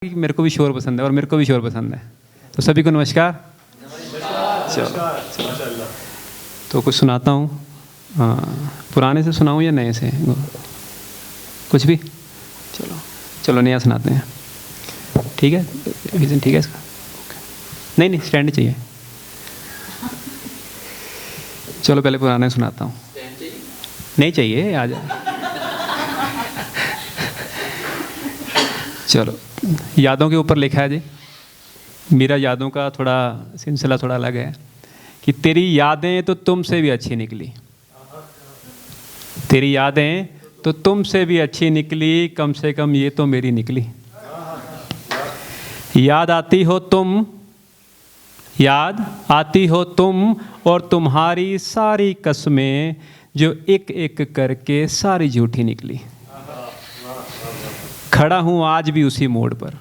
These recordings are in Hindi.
मेरे को भी शोर पसंद है और मेरे को भी शोर पसंद है। तो सभी को नमस्कार। चलो तो कुछ सुनाता हूँ। पुराने से सुनाऊँ या नए से? कुछ भी। चलो नया सुनाते हैं। ठीक है, रीज़न ठीक है इसका? नहीं स्टैंड चाहिए। चलो पहले पुराने सुनाता हूँ। नहीं चाहिए, आ जाए। चलो, यादों के ऊपर लिखा है जी। मेरा यादों का थोड़ा सिलसिला थोड़ा अलग है कि तेरी यादें तो तुमसे भी अच्छी निकली। तेरी यादें तो तुमसे भी अच्छी निकली, कम से कम ये तो मेरी निकली। याद आती हो तुम, याद आती हो तुम और तुम्हारी सारी कस्में जो एक एक करके सारी झूठी निकली। खड़ा हूँ आज भी उसी मोड़ पर,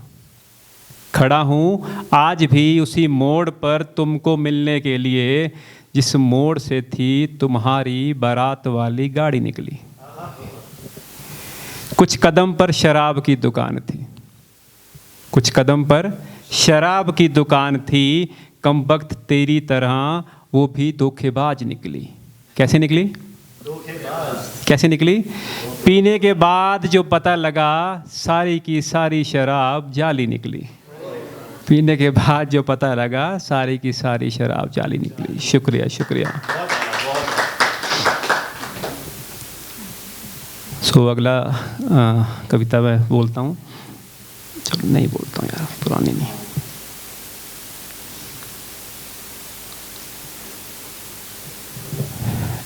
खड़ा हूँ आज भी उसी मोड़ पर तुमको मिलने के लिए, जिस मोड़ से थी तुम्हारी बारात वाली गाड़ी निकली। कुछ कदम पर शराब की दुकान थी, कुछ कदम पर शराब की दुकान थी, कमबख्त तेरी तरह वो भी धोखेबाज निकली। कैसे निकली? कैसे निकली? पीने के बाद जो पता लगा सारी की सारी शराब जाली निकली। पीने के बाद जो पता लगा सारी की सारी शराब जाली निकली। शुक्रिया शुक्रिया। अगला कविता मैं बोलता हूँ। चलो नहीं बोलता हूँ यार, पुरानी नहीं।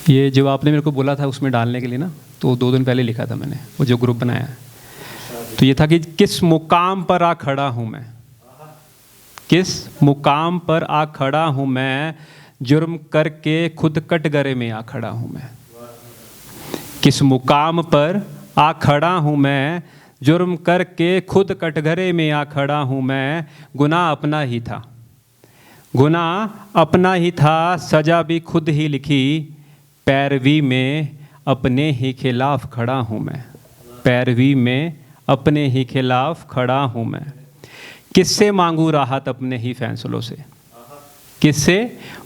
ये जो आपने मेरे को बोला था उसमें डालने के लिए ना, तो 2 दिन पहले लिखा था मैंने, वो जो ग्रुप बनाया है। तो ये था कि किस मुकाम पर आ खड़ा हूँ मैं, किस मुकाम पर आ खड़ा हूँ मैं, जुर्म करके खुद कटघरे में आ खड़ा हूँ मैं। किस मुकाम पर आ खड़ा हूँ मैं, जुर्म करके खुद कटघरे में आ खड़ा हूँ मैं। गुनाह अपना ही था, गुनाह अपना ही था, सजा भी खुद ही लिखी। पैरवी में अपने ही खिलाफ खड़ा हूँ मैं, पैरवी में अपने ही खिलाफ खड़ा हूँ मैं। किससे मांगू राहत अपने ही फैसलों से, किससे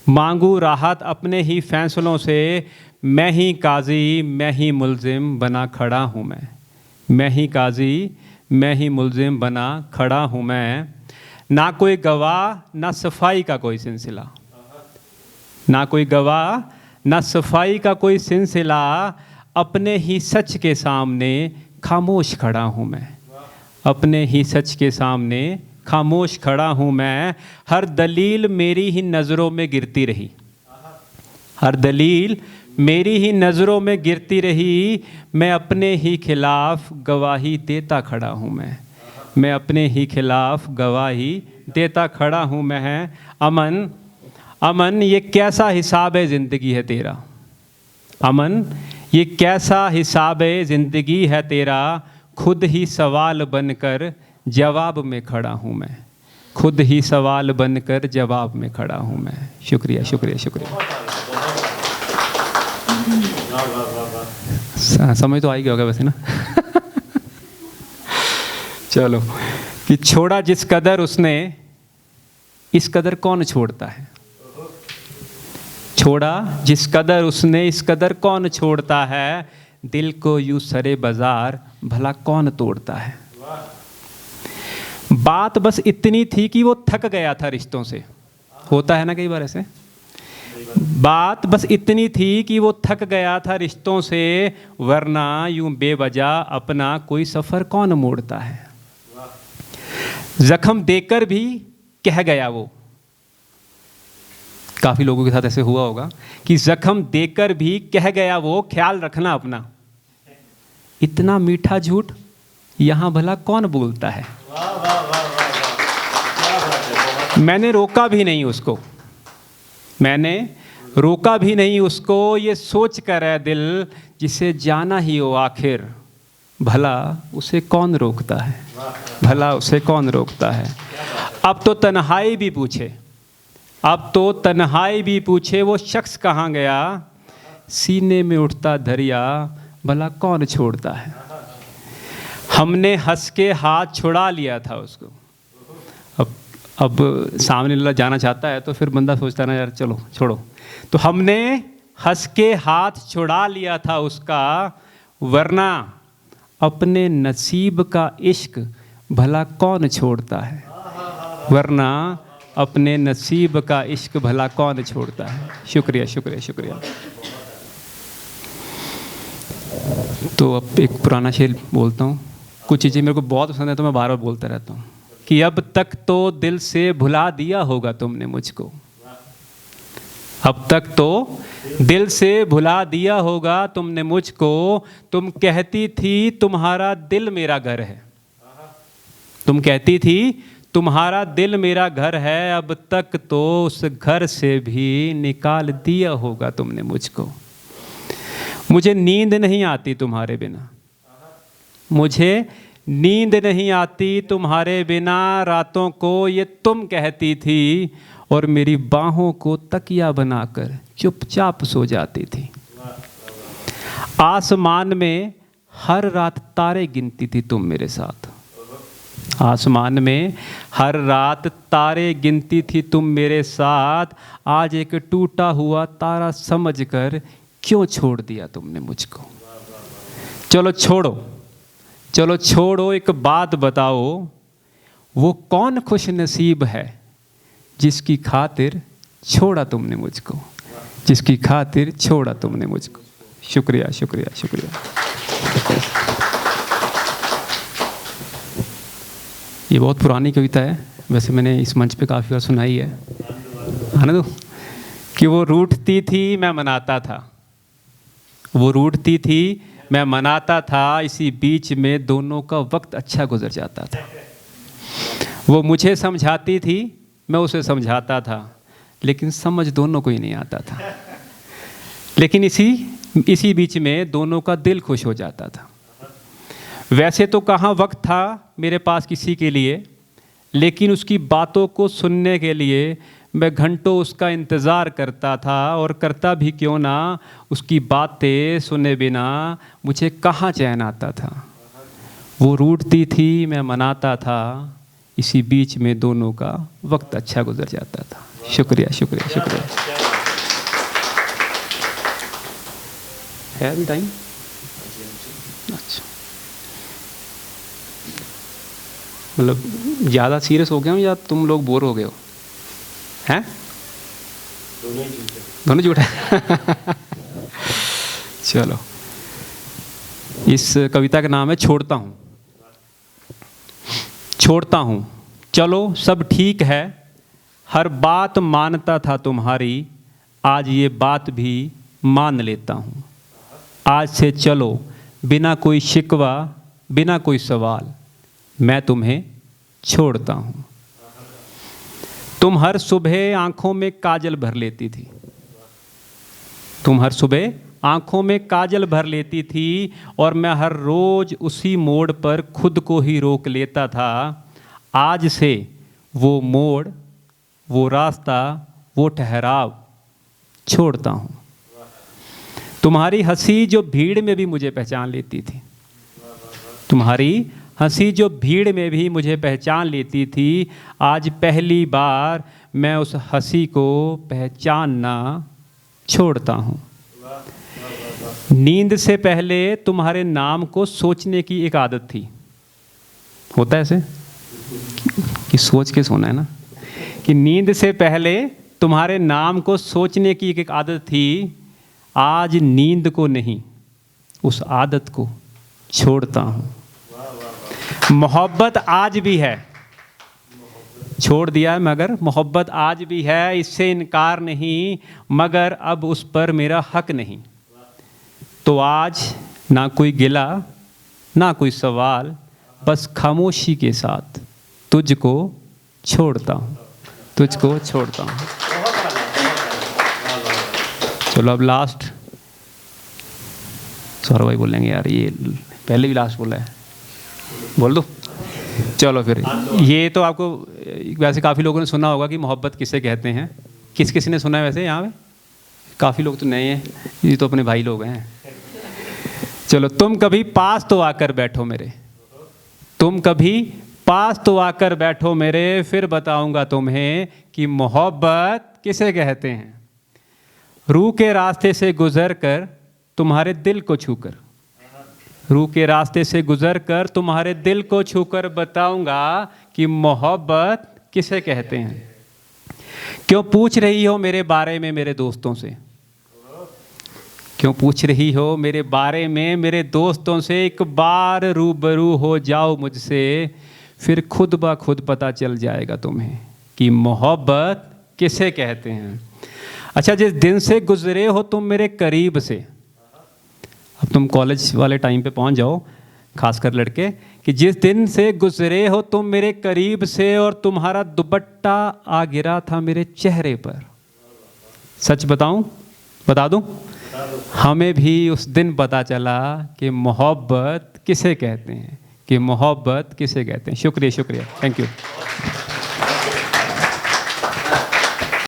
मांगू राहत अपने ही फैसलों से। मैं ही काजी मैं ही मुल्जिम बना खड़ा हूँ मैं, मैं ही काजी मैं ही मुल्जिम बना खड़ा हूँ मैं। ना कोई गवाह ना सफाई का कोई सिलसिला, ना कोई गवाह ना सफाई का कोई सिलसिला, अपने ही सच के सामने खामोश खड़ा हूँ मैं, अपने ही सच के सामने खामोश खड़ा हूँ मैं। हर दलील मेरी ही नज़रों में गिरती रही, हर दलील मेरी ही नज़रों में गिरती रही। मैं अपने ही खिलाफ गवाही देता खड़ा हूँ मैं अपने ही खिलाफ गवाही देता खड़ा हूँ मैं। अमन अमन ये कैसा हिसाब है ज़िंदगी है तेरा, अमन ये कैसा हिसाब है ज़िंदगी है तेरा। खुद ही सवाल बनकर जवाब में खड़ा हूँ मैं, खुद ही सवाल बनकर जवाब में खड़ा हूँ मैं। शुक्रिया शुक्रिया शुक्रिया। समझ तो आ ही गया होगा वैसे ना। चलो कि छोड़ा जिस कदर उसने, इस कदर कौन छोड़ता है। छोड़ा जिस कदर उसने, इस कदर कौन छोड़ता है। दिल को यूं सरे बाजार भला कौन तोड़ता है। बात बस इतनी थी कि वो थक गया था रिश्तों से। होता है ना कई बार ऐसे। बात बस इतनी थी कि वो थक गया था रिश्तों से, वरना यूं बेवजह अपना कोई सफ़र कौन मोड़ता है। जख्म देकर भी कह गया वो, काफ़ी लोगों के साथ ऐसे हुआ होगा कि जख्म देकर भी कह गया वो, ख्याल रखना अपना। इतना मीठा झूठ यहाँ भला कौन बोलता है। मैंने रोका भी नहीं उसको, मैंने रोका भी नहीं उसको, ये सोच कर है दिल जिसे जाना ही हो आखिर, भला उसे कौन रोकता है, भला उसे कौन रोकता है। अब तो तन्हाई भी पूछे, अब तो तन्हाई भी पूछे वो शख्स कहाँ गया। सीने में उठता दरिया भला कौन छोड़ता है। हमने हंस के हाथ छुड़ा लिया था उसको। अब सामने वाला जाना चाहता है तो फिर बंदा सोचता है ना यार चलो छोड़ो। तो हमने हंस के हाथ छुड़ा लिया था उसका, वरना अपने नसीब का इश्क भला कौन छोड़ता है। वरना अपने नसीब का इश्क भला कौन छोड़ता है। शुक्रिया शुक्रिया शुक्रिया। तो अब एक पुराना शेर बोलता हूँ। कुछ चीज़ें मेरे को बहुत पसंद है तो मैं बार बार बोलता रहता हूँ कि अब तक तो दिल से भुला दिया होगा तुमने मुझको। अब तक तो दिल से भुला दिया होगा तुमने मुझको। तुम कहती थी तुम्हारा दिल मेरा घर है। तुम कहती थी तुम्हारा दिल मेरा घर है। अब तक तो उस घर से भी निकाल दिया होगा तुमने मुझको। मुझे नींद नहीं आती तुम्हारे बिना। मुझे नींद नहीं आती तुम्हारे बिना। रातों को ये तुम कहती थी और मेरी बाहों को तकिया बनाकर चुपचाप सो जाती थी। आसमान में हर रात तारे गिनती थी तुम मेरे साथ। आसमान में हर रात तारे गिनती थी तुम मेरे साथ। आज एक टूटा हुआ तारा समझकर क्यों छोड़ दिया तुमने मुझको। चलो छोड़ो, चलो छोड़ो, एक बात बताओ, वो कौन खुश नसीब है जिसकी खातिर छोड़ा तुमने मुझको। जिसकी खातिर छोड़ा तुमने मुझको। शुक्रिया शुक्रिया शुक्रिया। ये बहुत पुरानी कविता है, वैसे मैंने इस मंच पे काफ़ी बार सुनाई है ना। तो कि वो रूठती थी मैं मनाता था। वो रूठती थी मैं मनाता था। इसी बीच में दोनों का वक्त अच्छा गुजर जाता था। वो मुझे समझाती थी, मैं उसे समझाता था, लेकिन समझ दोनों को ही नहीं आता था। लेकिन इसी बीच में दोनों का दिल खुश हो जाता था। वैसे तो कहाँ वक्त था मेरे पास किसी के लिए, लेकिन उसकी बातों को सुनने के लिए मैं घंटों उसका इंतज़ार करता था। और करता भी क्यों ना, उसकी बातें सुने बिना मुझे कहाँ चैन आता था। वो रूठती थी मैं मनाता था। इसी बीच में दोनों का वक्त अच्छा गुजर जाता था। शुक्रिया शुक्रिया शुक्रिया। है अभी टाइम? अच्छा, मतलब ज़्यादा सीरियस हो गया हूँ या तुम लोग बोर हो गए हो? हैं? दोनों झूठे। चलो, इस कविता का नाम है छोड़ता हूँ। छोड़ता हूँ, चलो सब ठीक है, हर बात मानता था तुम्हारी, आज ये बात भी मान लेता हूँ। आज से चलो बिना कोई शिकवा, बिना कोई सवाल, मैं तुम्हें छोड़ता हूँ। तुम हर सुबह आंखों में काजल भर लेती थी। तुम हर सुबह आंखों में काजल भर लेती थी और मैं हर रोज उसी मोड़ पर खुद को ही रोक लेता था। आज से वो मोड़, वो रास्ता, वो ठहराव छोड़ता हूँ। तुम्हारी हंसी जो भीड़ में भी मुझे पहचान लेती थी। तुम्हारी हंसी जो भीड़ में भी मुझे पहचान लेती थी, आज पहली बार मैं उस हंसी को पहचानना छोड़ता हूँ। नींद से पहले तुम्हारे नाम को सोचने की एक आदत थी। होता है ऐसे कि सोच के सोना है ना, कि नींद से पहले तुम्हारे नाम को सोचने की एक आदत थी। आज नींद को नहीं, उस आदत को छोड़ता हूँ। मोहब्बत आज भी है, छोड़ दिया है मगर मोहब्बत आज भी है, इससे इनकार नहीं, मगर अब उस पर मेरा हक नहीं। तो आज ना कोई गिला ना कोई सवाल, बस खामोशी के साथ तुझको छोड़ता हूँ। तुझको छोड़ता हूँ। चलो अब लास्ट। सौरभ भाई बोलेंगे यार ये पहले भी लास्ट बोला है, बोल दो। चलो फिर, ये तो आपको वैसे काफ़ी लोगों ने सुना होगा कि मोहब्बत किसे कहते हैं। किस किस ने सुना है वैसे यहाँ पे? काफ़ी लोग तो नए हैं, ये तो अपने भाई लोग हैं। चलो, तुम कभी पास तो आकर बैठो मेरे। तुम कभी पास तो आकर बैठो मेरे, फिर बताऊंगा तुम्हें कि मोहब्बत किसे कहते हैं। रूह के रास्ते से गुजर कर तुम्हारे दिल को छूकर, रूह के रास्ते से गुजर कर तुम्हारे दिल को छूकर बताऊंगा कि मोहब्बत किसे कहते हैं। क्यों पूछ रही हो मेरे बारे में मेरे दोस्तों से, क्यों पूछ रही हो मेरे बारे में मेरे दोस्तों से। एक बार रूबरू हो जाओ मुझसे, फिर खुद ब खुद पता चल जाएगा तुम्हें कि मोहब्बत किसे कहते हैं। अच्छा, जिस दिन से गुजरे हो तुम मेरे करीब से, अब तुम कॉलेज वाले टाइम पे पहुंच जाओ, खासकर लड़के, कि जिस दिन से गुजरे हो तुम मेरे करीब से और तुम्हारा दुपट्टा आ गिरा था मेरे चेहरे पर। सच बताऊं, बता दूं, हमें भी उस दिन पता चला कि मोहब्बत किसे कहते हैं, कि मोहब्बत किसे कहते हैं। शुक्रिया, शुक्रिया, थैंक यू।